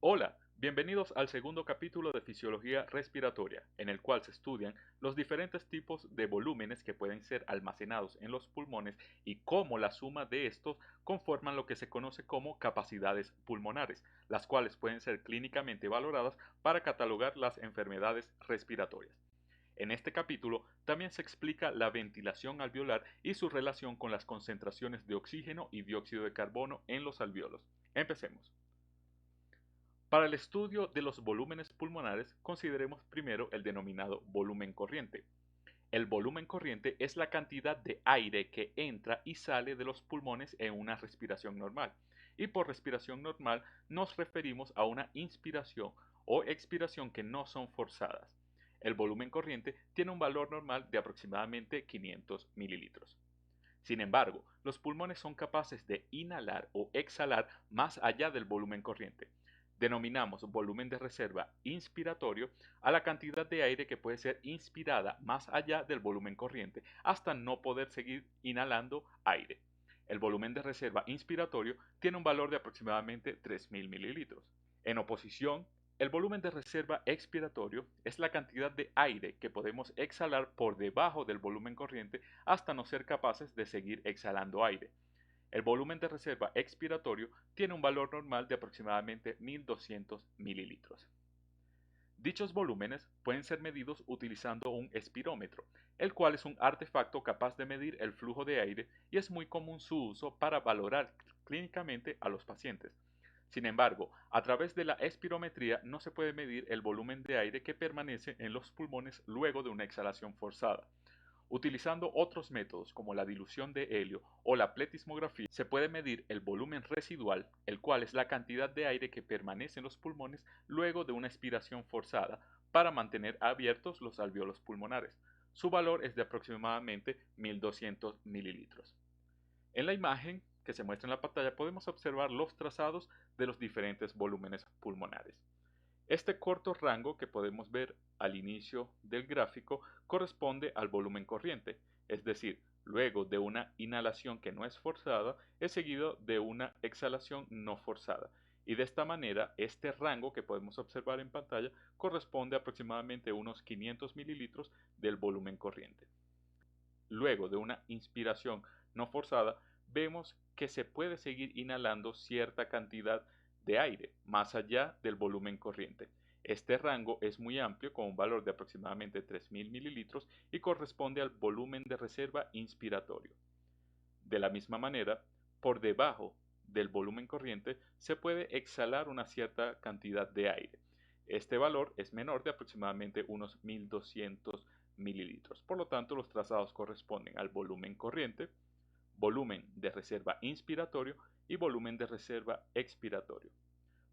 Hola, bienvenidos al segundo capítulo de Fisiología Respiratoria, en el cual se estudian los diferentes tipos de volúmenes que pueden ser almacenados en los pulmones y cómo la suma de estos conforman lo que se conoce como capacidades pulmonares, las cuales pueden ser clínicamente valoradas para catalogar las enfermedades respiratorias. En este capítulo también se explica la ventilación alveolar y su relación con las concentraciones de oxígeno y dióxido de carbono en los alvéolos. Empecemos. Para el estudio de los volúmenes pulmonares, consideremos primero el denominado volumen corriente. El volumen corriente es la cantidad de aire que entra y sale de los pulmones en una respiración normal. Y por respiración normal nos referimos a una inspiración o expiración que no son forzadas. El volumen corriente tiene un valor normal de aproximadamente 500 mililitros. Sin embargo, los pulmones son capaces de inhalar o exhalar más allá del volumen corriente. Denominamos volumen de reserva inspiratorio a la cantidad de aire que puede ser inspirada más allá del volumen corriente hasta no poder seguir inhalando aire. El volumen de reserva inspiratorio tiene un valor de aproximadamente 3.000 mililitros. En oposición, el volumen de reserva expiratorio es la cantidad de aire que podemos exhalar por debajo del volumen corriente hasta no ser capaces de seguir exhalando aire. El volumen de reserva expiratorio tiene un valor normal de aproximadamente 1.200 mililitros. Dichos volúmenes pueden ser medidos utilizando un espirómetro, el cual es un artefacto capaz de medir el flujo de aire y es muy común su uso para valorar clínicamente a los pacientes. Sin embargo, a través de la espirometría no se puede medir el volumen de aire que permanece en los pulmones luego de una exhalación forzada. Utilizando otros métodos como la dilución de helio o la pletismografía, se puede medir el volumen residual, el cual es la cantidad de aire que permanece en los pulmones luego de una expiración forzada para mantener abiertos los alvéolos pulmonares. Su valor es de aproximadamente 1.200 mililitros. En la imagen que se muestra en la pantalla podemos observar los trazados de los diferentes volúmenes pulmonares. Este corto rango que podemos ver al inicio del gráfico corresponde al volumen corriente, es decir, luego de una inhalación que no es forzada es seguido de una exhalación no forzada. Y de esta manera, este rango que podemos observar en pantalla corresponde a aproximadamente unos 500 mililitros del volumen corriente. Luego de una inspiración no forzada, vemos que se puede seguir inhalando cierta cantidad de aire más allá del volumen corriente. Este rango es muy amplio con un valor de aproximadamente 3.000 mililitros y corresponde al volumen de reserva inspiratorio. De la misma manera, por debajo del volumen corriente se puede exhalar una cierta cantidad de aire. Este valor es menor de aproximadamente unos 1.200 mililitros. Por lo tanto, los trazados corresponden al volumen corriente, volumen de reserva inspiratorio y volumen de reserva expiratorio.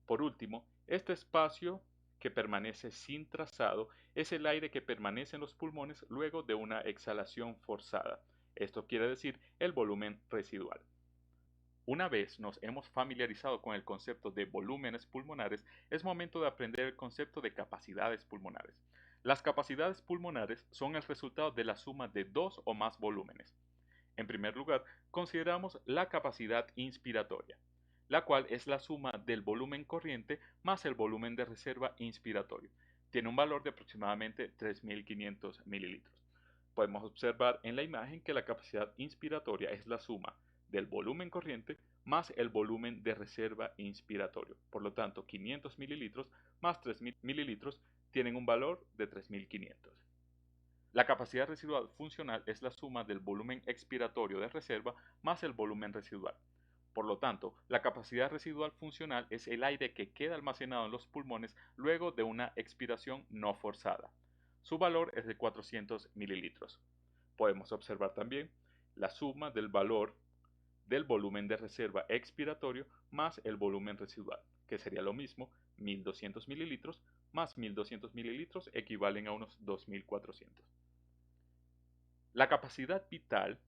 Por último, este espacio que permanece sin trazado es el aire que permanece en los pulmones luego de una exhalación forzada. Esto quiere decir el volumen residual. Una vez nos hemos familiarizado con el concepto de volúmenes pulmonares, es momento de aprender el concepto de capacidades pulmonares. Las capacidades pulmonares son el resultado de la suma de dos o más volúmenes. En primer lugar, consideramos la capacidad inspiratoria, la cual es la suma del volumen corriente más el volumen de reserva inspiratorio. Tiene un valor de aproximadamente 3.500 mililitros. Podemos observar en la imagen que la capacidad inspiratoria es la suma del volumen corriente más el volumen de reserva inspiratorio. Por lo tanto, 500 mililitros más 3.000 mililitros tienen un valor de 3.500. La capacidad residual funcional es la suma del volumen expiratorio de reserva más el volumen residual. Por lo tanto, la capacidad residual funcional es el aire que queda almacenado en los pulmones luego de una expiración no forzada. Su valor es de 400 mililitros. Podemos observar también la suma del valor del volumen de reserva expiratorio más el volumen residual, que sería lo mismo, 1.200 mililitros más 1.200 mililitros equivalen a unos 2.400. La capacidad vital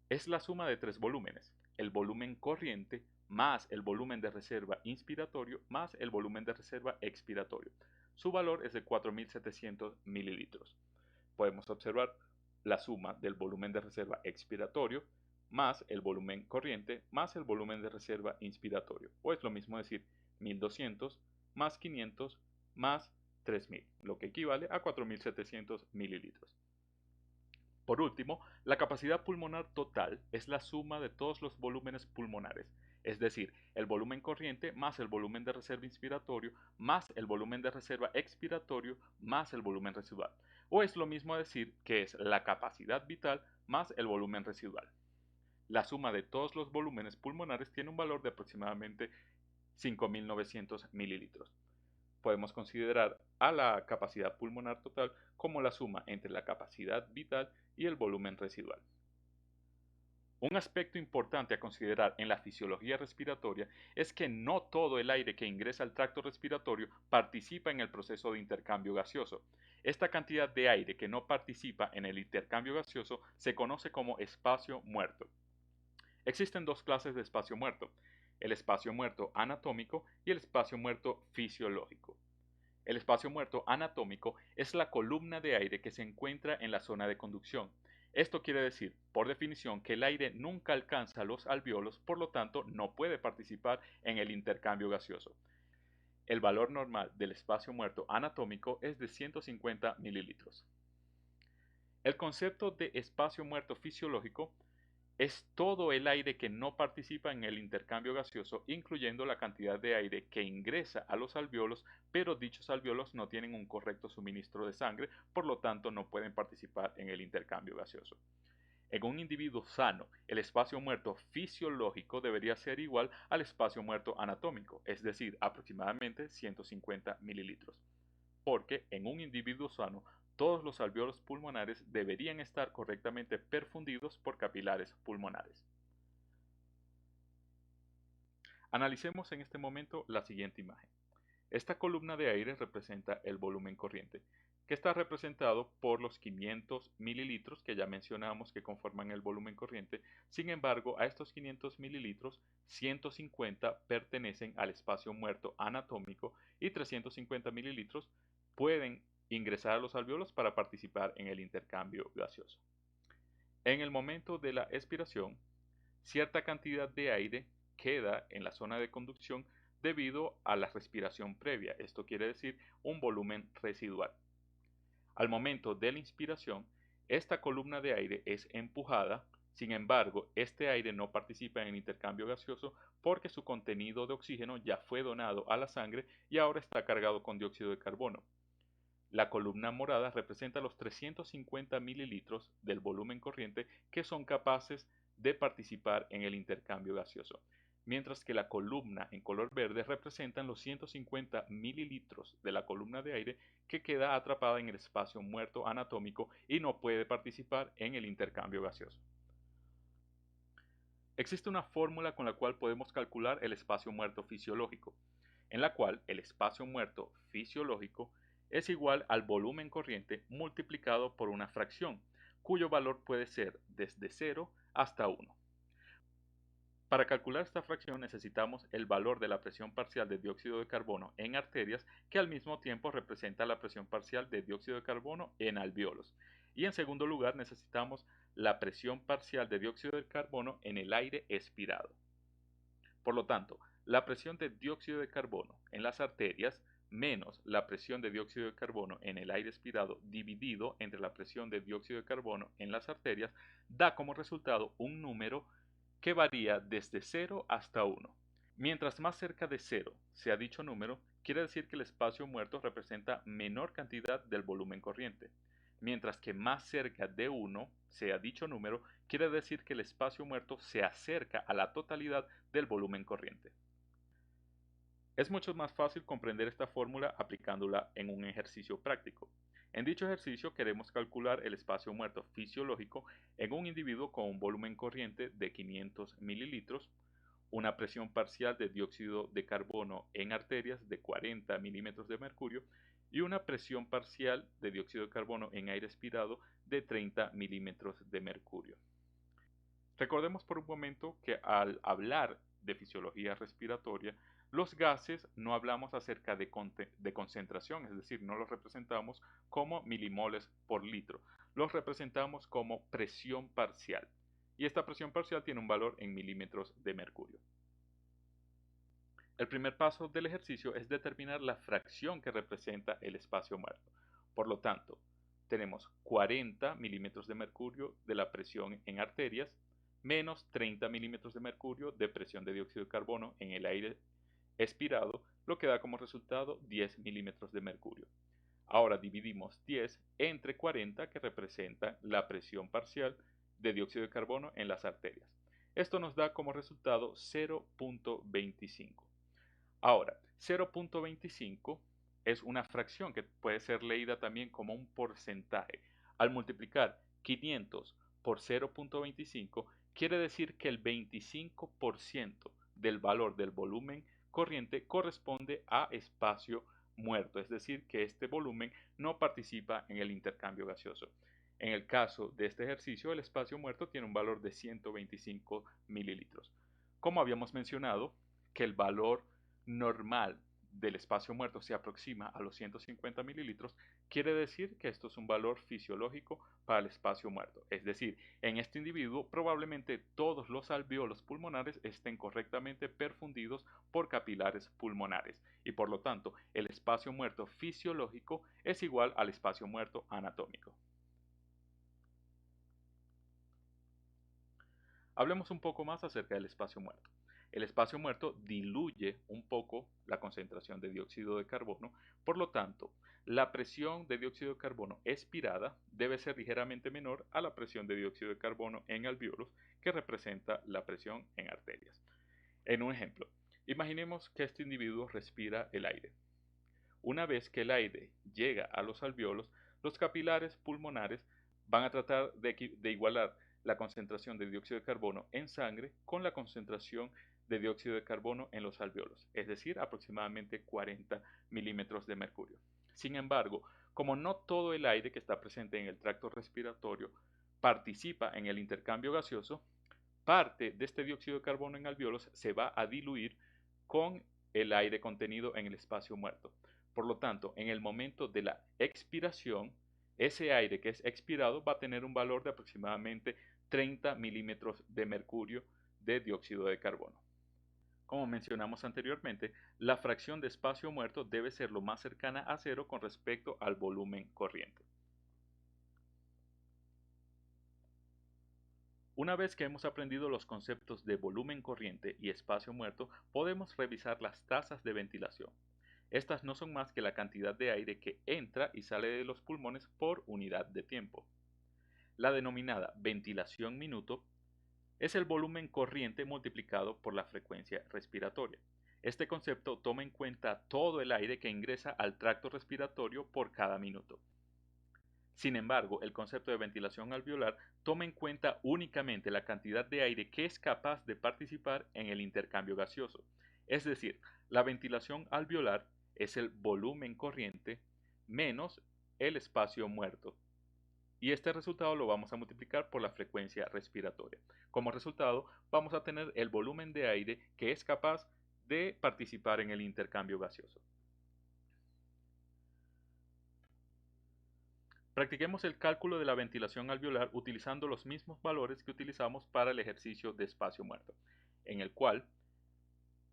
es la suma de tres volúmenes, el volumen corriente más el volumen de reserva inspiratorio más el volumen de reserva expiratorio. Su valor es de 4.700 mililitros. Podemos observar la suma del volumen de reserva expiratorio más el volumen corriente más el volumen de reserva inspiratorio, o es lo mismo decir 1200 más 500 más 3000, lo que equivale a 4700 mililitros. Por último, la capacidad pulmonar total es la suma de todos los volúmenes pulmonares, es decir, el volumen corriente más el volumen de reserva inspiratorio más el volumen de reserva expiratorio más el volumen residual. O es lo mismo decir que es la capacidad vital más el volumen residual. La suma de todos los volúmenes pulmonares tiene un valor de aproximadamente 5.900 mililitros. Podemos considerar a la capacidad pulmonar total como la suma entre la capacidad vital y el volumen residual. Un aspecto importante a considerar en la fisiología respiratoria es que no todo el aire que ingresa al tracto respiratorio participa en el proceso de intercambio gaseoso. Esta cantidad de aire que no participa en el intercambio gaseoso se conoce como espacio muerto. Existen dos clases de espacio muerto, el espacio muerto anatómico y el espacio muerto fisiológico. El espacio muerto anatómico es la columna de aire que se encuentra en la zona de conducción. Esto quiere decir, por definición, que el aire nunca alcanza los alvéolos, por lo tanto no puede participar en el intercambio gaseoso. El valor normal del espacio muerto anatómico es de 150 mililitros. El concepto de espacio muerto fisiológico es todo el aire que no participa en el intercambio gaseoso, incluyendo la cantidad de aire que ingresa a los alvéolos, pero dichos alvéolos no tienen un correcto suministro de sangre, por lo tanto no pueden participar en el intercambio gaseoso. En un individuo sano, el espacio muerto fisiológico debería ser igual al espacio muerto anatómico, es decir, aproximadamente 150 mililitros, porque en un individuo sano todos los alvéolos pulmonares deberían estar correctamente perfundidos por capilares pulmonares. Analicemos en este momento la siguiente imagen. Esta columna de aire representa el volumen corriente, que está representado por los 500 mililitros que ya mencionamos que conforman el volumen corriente. Sin embargo, a estos 500 mililitros, 150 pertenecen al espacio muerto anatómico y 350 mililitros pueden ingresar a los alvéolos para participar en el intercambio gaseoso. En el momento de la expiración, cierta cantidad de aire queda en la zona de conducción debido a la respiración previa, esto quiere decir un volumen residual. Al momento de la inspiración, esta columna de aire es empujada, sin embargo, este aire no participa en el intercambio gaseoso porque su contenido de oxígeno ya fue donado a la sangre y ahora está cargado con dióxido de carbono. La columna morada representa los 350 mililitros del volumen corriente que son capaces de participar en el intercambio gaseoso, mientras que la columna en color verde representan los 150 mililitros de la columna de aire que queda atrapada en el espacio muerto anatómico y no puede participar en el intercambio gaseoso. Existe una fórmula con la cual podemos calcular el espacio muerto fisiológico, en la cual el espacio muerto fisiológico es igual al volumen corriente multiplicado por una fracción, cuyo valor puede ser desde 0 hasta 1. Para calcular esta fracción necesitamos el valor de la presión parcial de dióxido de carbono en arterias, que al mismo tiempo representa la presión parcial de dióxido de carbono en alvéolos. Y en segundo lugar necesitamos la presión parcial de dióxido de carbono en el aire expirado. Por lo tanto, la presión de dióxido de carbono en las arterias menos la presión de dióxido de carbono en el aire expirado dividido entre la presión de dióxido de carbono en las arterias da como resultado un número que varía desde 0 hasta 1. Mientras más cerca de 0 sea dicho número, quiere decir que el espacio muerto representa menor cantidad del volumen corriente. Mientras que más cerca de 1 sea dicho número, quiere decir que el espacio muerto se acerca a la totalidad del volumen corriente. Es mucho más fácil comprender esta fórmula aplicándola en un ejercicio práctico. En dicho ejercicio queremos calcular el espacio muerto fisiológico en un individuo con un volumen corriente de 500 mililitros, una presión parcial de dióxido de carbono en arterias de 40 milímetros de mercurio y una presión parcial de dióxido de carbono en aire expirado de 30 milímetros de mercurio. Recordemos por un momento que al hablar de fisiología respiratoria, los gases no hablamos acerca de concentración, es decir, no los representamos como milimoles por litro, los representamos como presión parcial. Y esta presión parcial tiene un valor en milímetros de mercurio. El primer paso del ejercicio es determinar la fracción que representa el espacio muerto. Por lo tanto, tenemos 40 milímetros de mercurio de la presión en arterias menos 30 milímetros de mercurio de presión de dióxido de carbono en el aire expirado, lo que da como resultado 10 milímetros de mercurio. Ahora dividimos 10 entre 40, que representa la presión parcial de dióxido de carbono en las arterias. Esto nos da como resultado 0.25. Ahora, 0.25 es una fracción que puede ser leída también como un porcentaje. Al multiplicar 500 por 0.25, quiere decir que el 25% del valor del volumen corriente corresponde a espacio muerto, es decir, que este volumen no participa en el intercambio gaseoso. En el caso de este ejercicio, el espacio muerto tiene un valor de 125 mililitros. Como habíamos mencionado, que el valor normal del espacio muerto se aproxima a los 150 mililitros, quiere decir que esto es un valor fisiológico para el espacio muerto. Es decir, en este individuo probablemente todos los alvéolos pulmonares estén correctamente perfundidos por capilares pulmonares y por lo tanto el espacio muerto fisiológico es igual al espacio muerto anatómico. Hablemos un poco más acerca del espacio muerto. El espacio muerto diluye un poco la concentración de dióxido de carbono, por lo tanto, la presión de dióxido de carbono expirada debe ser ligeramente menor a la presión de dióxido de carbono en alvéolos, que representa la presión en arterias. En un ejemplo, imaginemos que este individuo respira el aire. Una vez que el aire llega a los alvéolos, los capilares pulmonares van a tratar de igualar la concentración de dióxido de carbono en sangre con la concentración de dióxido de carbono en los alvéolos, es decir, aproximadamente 40 milímetros de mercurio. Sin embargo, como no todo el aire que está presente en el tracto respiratorio participa en el intercambio gaseoso, parte de este dióxido de carbono en alvéolos se va a diluir con el aire contenido en el espacio muerto. Por lo tanto, en el momento de la expiración, ese aire que es expirado va a tener un valor de aproximadamente 30 milímetros de mercurio de dióxido de carbono. Como mencionamos anteriormente, la fracción de espacio muerto debe ser lo más cercana a cero con respecto al volumen corriente. Una vez que hemos aprendido los conceptos de volumen corriente y espacio muerto, podemos revisar las tasas de ventilación. Estas no son más que la cantidad de aire que entra y sale de los pulmones por unidad de tiempo. La denominada ventilación minuto es el volumen corriente multiplicado por la frecuencia respiratoria. Este concepto toma en cuenta todo el aire que ingresa al tracto respiratorio por cada minuto. Sin embargo, el concepto de ventilación alveolar toma en cuenta únicamente la cantidad de aire que es capaz de participar en el intercambio gaseoso. Es decir, la ventilación alveolar es el volumen corriente menos el espacio muerto. Y este resultado lo vamos a multiplicar por la frecuencia respiratoria. Como resultado, vamos a tener el volumen de aire que es capaz de participar en el intercambio gaseoso. Practiquemos el cálculo de la ventilación alveolar utilizando los mismos valores que utilizamos para el ejercicio de espacio muerto, en el cual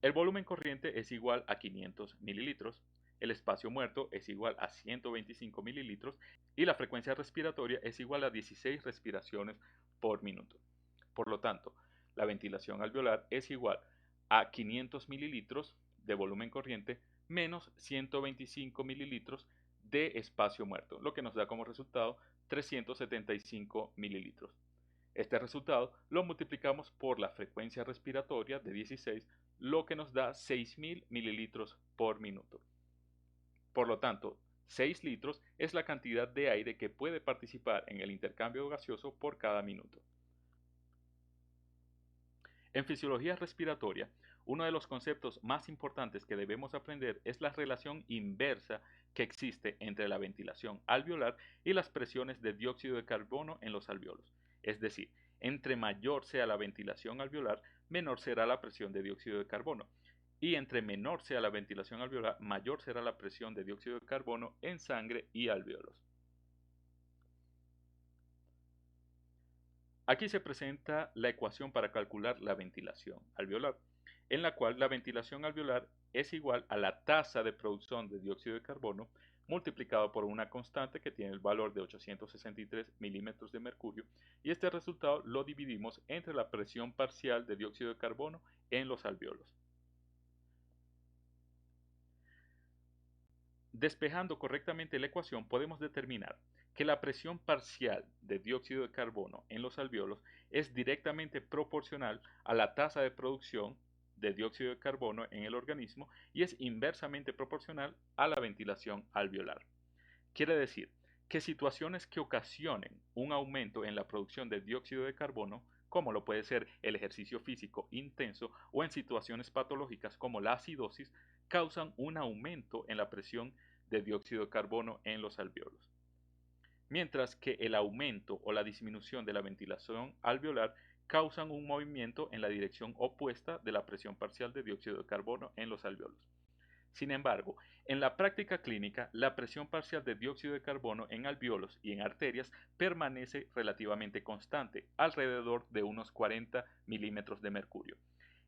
el volumen corriente es igual a 500 mililitros, el espacio muerto es igual a 125 mililitros y la frecuencia respiratoria es igual a 16 respiraciones por minuto. Por lo tanto, la ventilación alveolar es igual a 500 mililitros de volumen corriente menos 125 mililitros de espacio muerto, lo que nos da como resultado 375 mililitros. Este resultado lo multiplicamos por la frecuencia respiratoria de 16, lo que nos da 6000 mililitros por minuto. Por lo tanto, 6 litros es la cantidad de aire que puede participar en el intercambio gaseoso por cada minuto. En fisiología respiratoria, uno de los conceptos más importantes que debemos aprender es la relación inversa que existe entre la ventilación alveolar y las presiones de dióxido de carbono en los alvéolos. Es decir, entre mayor sea la ventilación alveolar, menor será la presión de dióxido de carbono. Y entre menor sea la ventilación alveolar, mayor será la presión de dióxido de carbono en sangre y alvéolos. Aquí se presenta la ecuación para calcular la ventilación alveolar. en la cual la ventilación alveolar es igual a la tasa de producción de dióxido de carbono multiplicado por una constante que tiene el valor de 863 milímetros de mercurio, y este resultado lo dividimos entre la presión parcial de dióxido de carbono en los alvéolos. Despejando correctamente la ecuación, podemos determinar que la presión parcial de dióxido de carbono en los alvéolos es directamente proporcional a la tasa de producción de dióxido de carbono en el organismo y es inversamente proporcional a la ventilación alveolar. Quiere decir que situaciones que ocasionen un aumento en la producción de dióxido de carbono, como lo puede ser el ejercicio físico intenso o en situaciones patológicas como la acidosis, causan un aumento en la presión de dióxido de carbono en los alvéolos. Mientras que el aumento o la disminución de la ventilación alveolar causan un movimiento en la dirección opuesta de la presión parcial de dióxido de carbono en los alvéolos. Sin embargo, en la práctica clínica, la presión parcial de dióxido de carbono en alvéolos y en arterias permanece relativamente constante, alrededor de unos 40 milímetros de mercurio.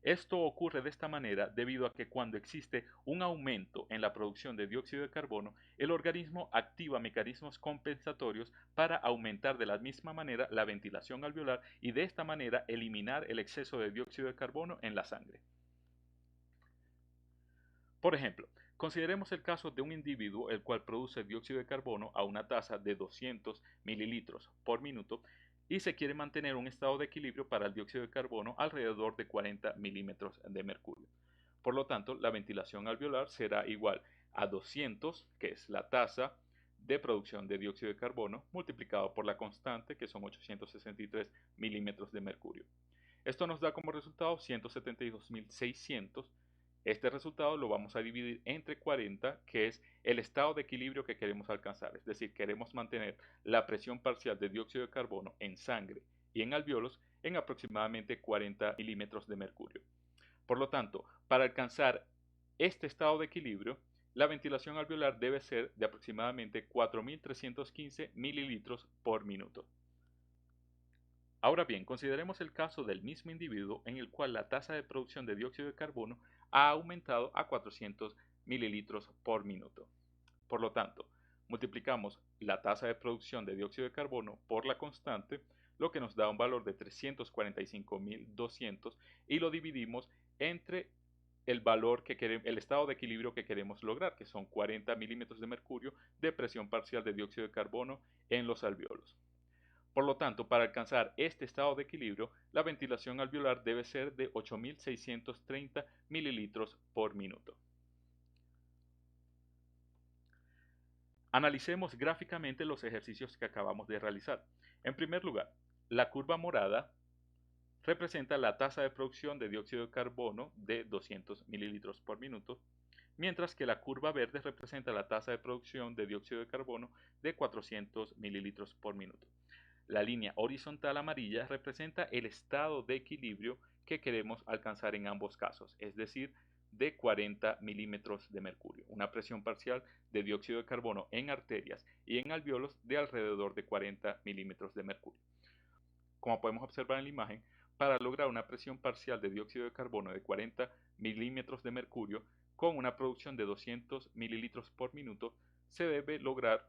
Esto ocurre de esta manera debido a que cuando existe un aumento en la producción de dióxido de carbono, el organismo activa mecanismos compensatorios para aumentar de la misma manera la ventilación alveolar y de esta manera eliminar el exceso de dióxido de carbono en la sangre. Por ejemplo, consideremos el caso de un individuo el cual produce dióxido de carbono a una tasa de 200 mililitros por minuto y se quiere mantener un estado de equilibrio para el dióxido de carbono alrededor de 40 milímetros de mercurio. Por lo tanto, la ventilación alveolar será igual a 200, que es la tasa de producción de dióxido de carbono, multiplicado por la constante, que son 863 milímetros de mercurio. Esto nos da como resultado 172.600. Este resultado lo vamos a dividir entre 40, que es el estado de equilibrio que queremos alcanzar. Es decir, queremos mantener la presión parcial de dióxido de carbono en sangre y en alvéolos en aproximadamente 40 milímetros de mercurio. Por lo tanto, para alcanzar este estado de equilibrio, la ventilación alveolar debe ser de aproximadamente 4.315 mililitros por minuto. Ahora bien, consideremos el caso del mismo individuo en el cual la tasa de producción de dióxido de carbono ha aumentado a 400 mililitros por minuto. Por lo tanto, multiplicamos la tasa de producción de dióxido de carbono por la constante, lo que nos da un valor de 345.200, y lo dividimos entre el valor que queremos, el estado de equilibrio que queremos lograr, que son 40 milímetros de mercurio de presión parcial de dióxido de carbono en los alvéolos. Por lo tanto, para alcanzar este estado de equilibrio, la ventilación alveolar debe ser de 8.630 mililitros por minuto. Analicemos gráficamente los ejercicios que acabamos de realizar. En primer lugar, la curva morada representa la tasa de producción de dióxido de carbono de 200 mililitros por minuto, mientras que la curva verde representa la tasa de producción de dióxido de carbono de 400 mililitros por minuto. La línea horizontal amarilla representa el estado de equilibrio que queremos alcanzar en ambos casos, es decir, de 40 milímetros de mercurio, una presión parcial de dióxido de carbono en arterias y en alvéolos de alrededor de 40 milímetros de mercurio. Como podemos observar en la imagen, para lograr una presión parcial de dióxido de carbono de 40 milímetros de mercurio con una producción de 200 mililitros por minuto, se debe lograr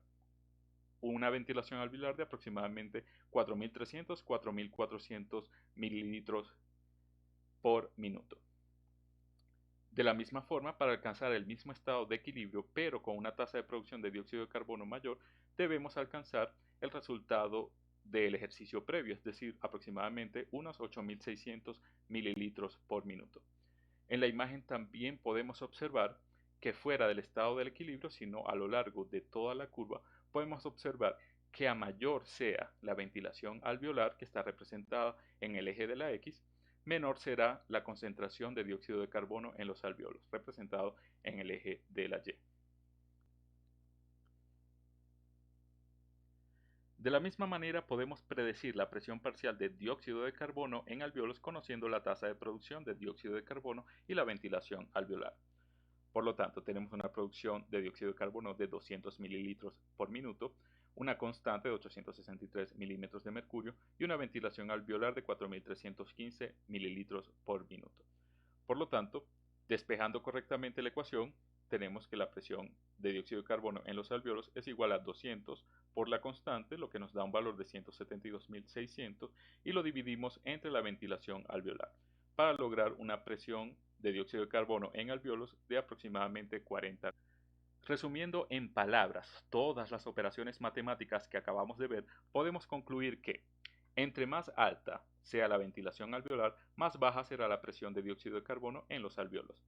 una ventilación alveolar de aproximadamente 4.300-4.400 mililitros por minuto. De la misma forma, para alcanzar el mismo estado de equilibrio, pero con una tasa de producción de dióxido de carbono mayor, debemos alcanzar el resultado del ejercicio previo, es decir, aproximadamente unos 8.600 mililitros por minuto. En la imagen también podemos observar que fuera del estado del equilibrio, sino a lo largo de toda la curva, podemos observar que a mayor sea la ventilación alveolar, que está representada en el eje de la X, menor será la concentración de dióxido de carbono en los alvéolos, representado en el eje de la Y. De la misma manera podemos predecir la presión parcial de dióxido de carbono en alvéolos conociendo la tasa de producción de dióxido de carbono y la ventilación alveolar. Por lo tanto, tenemos una producción de dióxido de carbono de 200 mililitros por minuto, una constante de 863 milímetros de mercurio y una ventilación alveolar de 4.315 mililitros por minuto. Por lo tanto, despejando correctamente la ecuación, tenemos que la presión de dióxido de carbono en los alvéolos es igual a 200 por la constante, lo que nos da un valor de 172.600, y lo dividimos entre la ventilación alveolar para lograr una presión de dióxido de carbono en alvéolos de aproximadamente 40. Resumiendo en palabras todas las operaciones matemáticas que acabamos de ver, podemos concluir que entre más alta sea la ventilación alveolar, más baja será la presión de dióxido de carbono en los alvéolos.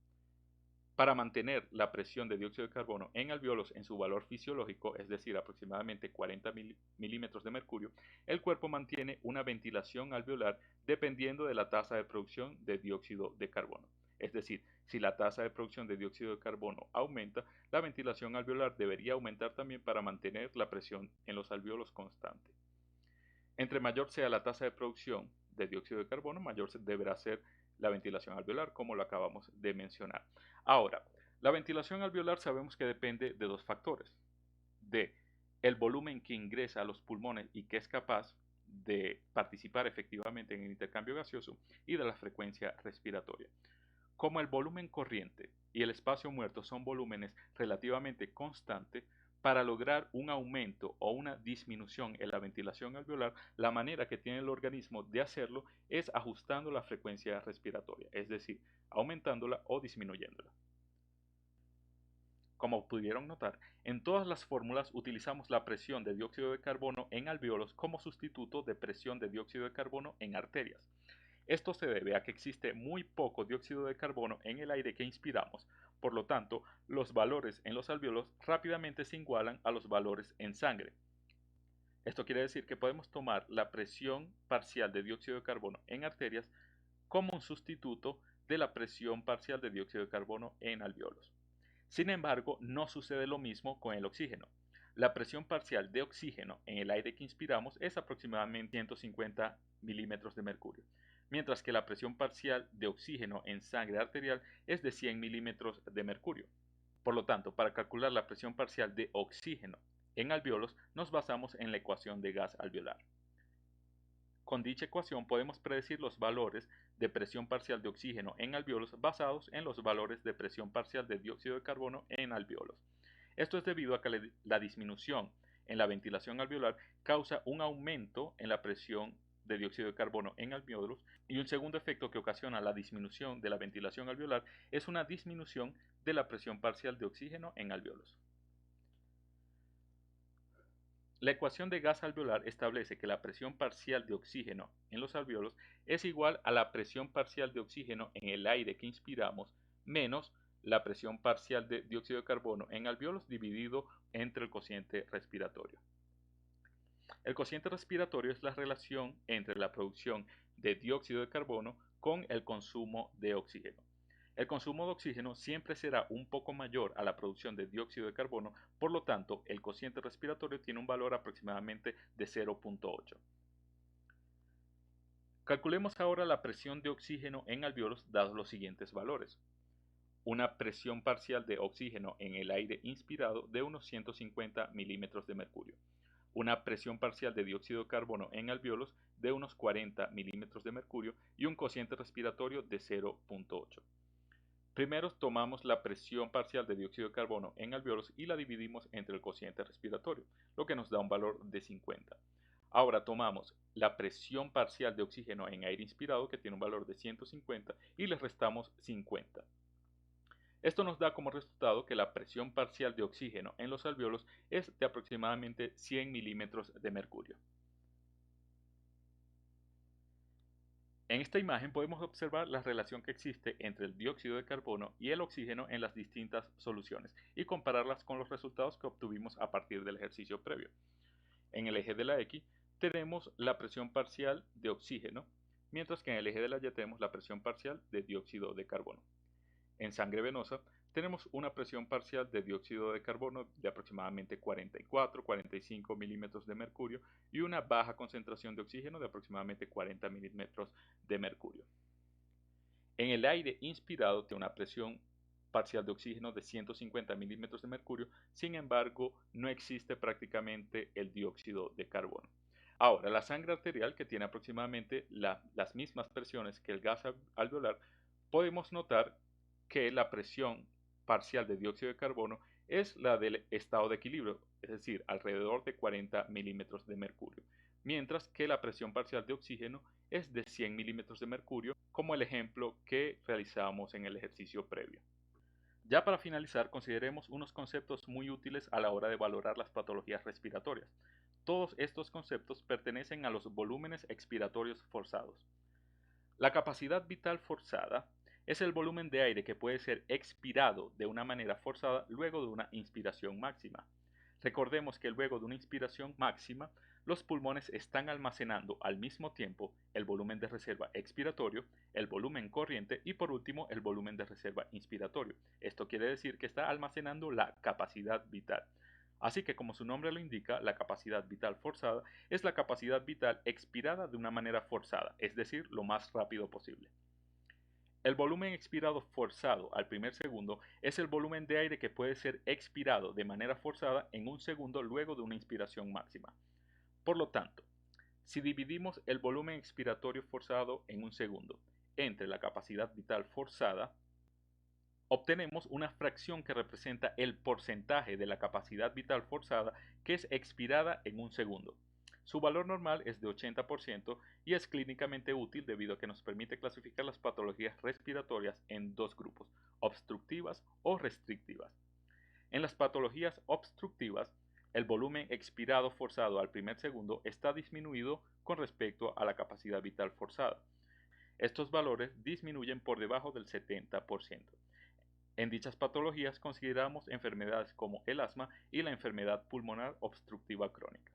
Para mantener la presión de dióxido de carbono en alvéolos en su valor fisiológico, es decir, aproximadamente 40 milímetros de mercurio, el cuerpo mantiene una ventilación alveolar dependiendo de la tasa de producción de dióxido de carbono. Es decir, si la tasa de producción de dióxido de carbono aumenta, la ventilación alveolar debería aumentar también para mantener la presión en los alvéolos constante. Entre mayor sea la tasa de producción de dióxido de carbono, mayor deberá ser la ventilación alveolar, como lo acabamos de mencionar. Ahora, la ventilación alveolar sabemos que depende de dos factores: de el volumen que ingresa a los pulmones y que es capaz de participar efectivamente en el intercambio gaseoso, y de la frecuencia respiratoria. Como el volumen corriente y el espacio muerto son volúmenes relativamente constantes, para lograr un aumento o una disminución en la ventilación alveolar, la manera que tiene el organismo de hacerlo es ajustando la frecuencia respiratoria, es decir, aumentándola o disminuyéndola. Como pudieron notar, en todas las fórmulas utilizamos la presión de dióxido de carbono en alvéolos como sustituto de presión de dióxido de carbono en arterias. Esto se debe a que existe muy poco dióxido de carbono en el aire que inspiramos, por lo tanto, los valores en los alvéolos rápidamente se igualan a los valores en sangre. Esto quiere decir que podemos tomar la presión parcial de dióxido de carbono en arterias como un sustituto de la presión parcial de dióxido de carbono en alvéolos. Sin embargo, no sucede lo mismo con el oxígeno. La presión parcial de oxígeno en el aire que inspiramos es aproximadamente 150 milímetros de mercurio, mientras que la presión parcial de oxígeno en sangre arterial es de 100 milímetros de mercurio. Por lo tanto, para calcular la presión parcial de oxígeno en alvéolos, nos basamos en la ecuación de gas alveolar. Con dicha ecuación podemos predecir los valores de presión parcial de oxígeno en alvéolos basados en los valores de presión parcial de dióxido de carbono en alvéolos. Esto es debido a que la disminución en la ventilación alveolar causa un aumento en la presión de dióxido de carbono en alvéolos, y un segundo efecto que ocasiona la disminución de la ventilación alveolar es una disminución de la presión parcial de oxígeno en alvéolos. La ecuación de gas alveolar establece que la presión parcial de oxígeno en los alvéolos es igual a la presión parcial de oxígeno en el aire que inspiramos menos la presión parcial de dióxido de carbono en alvéolos dividido entre el cociente respiratorio. El cociente respiratorio es la relación entre la producción de dióxido de carbono con el consumo de oxígeno. El consumo de oxígeno siempre será un poco mayor a la producción de dióxido de carbono, por lo tanto, el cociente respiratorio tiene un valor aproximadamente de 0.8. Calculemos ahora la presión de oxígeno en alvéolos dados los siguientes valores: una presión parcial de oxígeno en el aire inspirado de unos 150 milímetros de mercurio, una presión parcial de dióxido de carbono en alvéolos de unos 40 milímetros de mercurio y un cociente respiratorio de 0.8. Primero tomamos la presión parcial de dióxido de carbono en alvéolos y la dividimos entre el cociente respiratorio, lo que nos da un valor de 50. Ahora tomamos la presión parcial de oxígeno en aire inspirado, que tiene un valor de 150, y le restamos 50. Esto nos da como resultado que la presión parcial de oxígeno en los alvéolos es de aproximadamente 100 milímetros de mercurio. En esta imagen podemos observar la relación que existe entre el dióxido de carbono y el oxígeno en las distintas soluciones y compararlas con los resultados que obtuvimos a partir del ejercicio previo. En el eje de la X tenemos la presión parcial de oxígeno, mientras que en el eje de la Y tenemos la presión parcial de dióxido de carbono. En sangre venosa tenemos una presión parcial de dióxido de carbono de aproximadamente 44-45 milímetros de mercurio y una baja concentración de oxígeno de aproximadamente 40 milímetros de mercurio. En el aire inspirado tiene una presión parcial de oxígeno de 150 milímetros de mercurio, sin embargo no existe prácticamente el dióxido de carbono. Ahora, la sangre arterial, que tiene aproximadamente las mismas presiones que el gas alveolar, podemos notar que la presión parcial de dióxido de carbono es la del estado de equilibrio, es decir, alrededor de 40 milímetros de mercurio, mientras que la presión parcial de oxígeno es de 100 milímetros de mercurio, como el ejemplo que realizamos en el ejercicio previo. Ya para finalizar, consideremos unos conceptos muy útiles a la hora de valorar las patologías respiratorias. Todos estos conceptos pertenecen a los volúmenes expiratorios forzados. La capacidad vital forzada es el volumen de aire que puede ser expirado de una manera forzada luego de una inspiración máxima. Recordemos que luego de una inspiración máxima, los pulmones están almacenando al mismo tiempo el volumen de reserva expiratorio, el volumen corriente y por último el volumen de reserva inspiratorio. Esto quiere decir que está almacenando la capacidad vital. Así que como su nombre lo indica, la capacidad vital forzada es la capacidad vital expirada de una manera forzada, es decir, lo más rápido posible. El volumen expirado forzado al primer segundo es el volumen de aire que puede ser expirado de manera forzada en un segundo luego de una inspiración máxima. Por lo tanto, si dividimos el volumen expiratorio forzado en un segundo entre la capacidad vital forzada, obtenemos una fracción que representa el porcentaje de la capacidad vital forzada que es expirada en un segundo. Su valor normal es de 80% y es clínicamente útil debido a que nos permite clasificar las patologías respiratorias en dos grupos, obstructivas o restrictivas. En las patologías obstructivas, el volumen expirado forzado al primer segundo está disminuido con respecto a la capacidad vital forzada. Estos valores disminuyen por debajo del 70%. En dichas patologías consideramos enfermedades como el asma y la enfermedad pulmonar obstructiva crónica.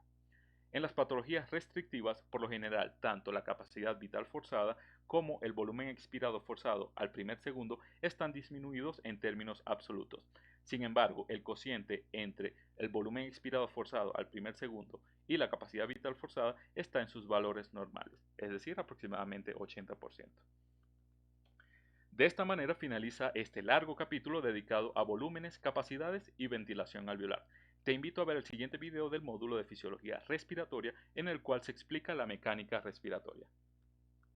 En las patologías restrictivas, por lo general, tanto la capacidad vital forzada como el volumen expirado forzado al primer segundo están disminuidos en términos absolutos. Sin embargo, el cociente entre el volumen expirado forzado al primer segundo y la capacidad vital forzada está en sus valores normales, es decir, aproximadamente 80%. De esta manera finaliza este largo capítulo dedicado a volúmenes, capacidades y ventilación alveolar. Te invito a ver el siguiente video del módulo de fisiología respiratoria en el cual se explica la mecánica respiratoria.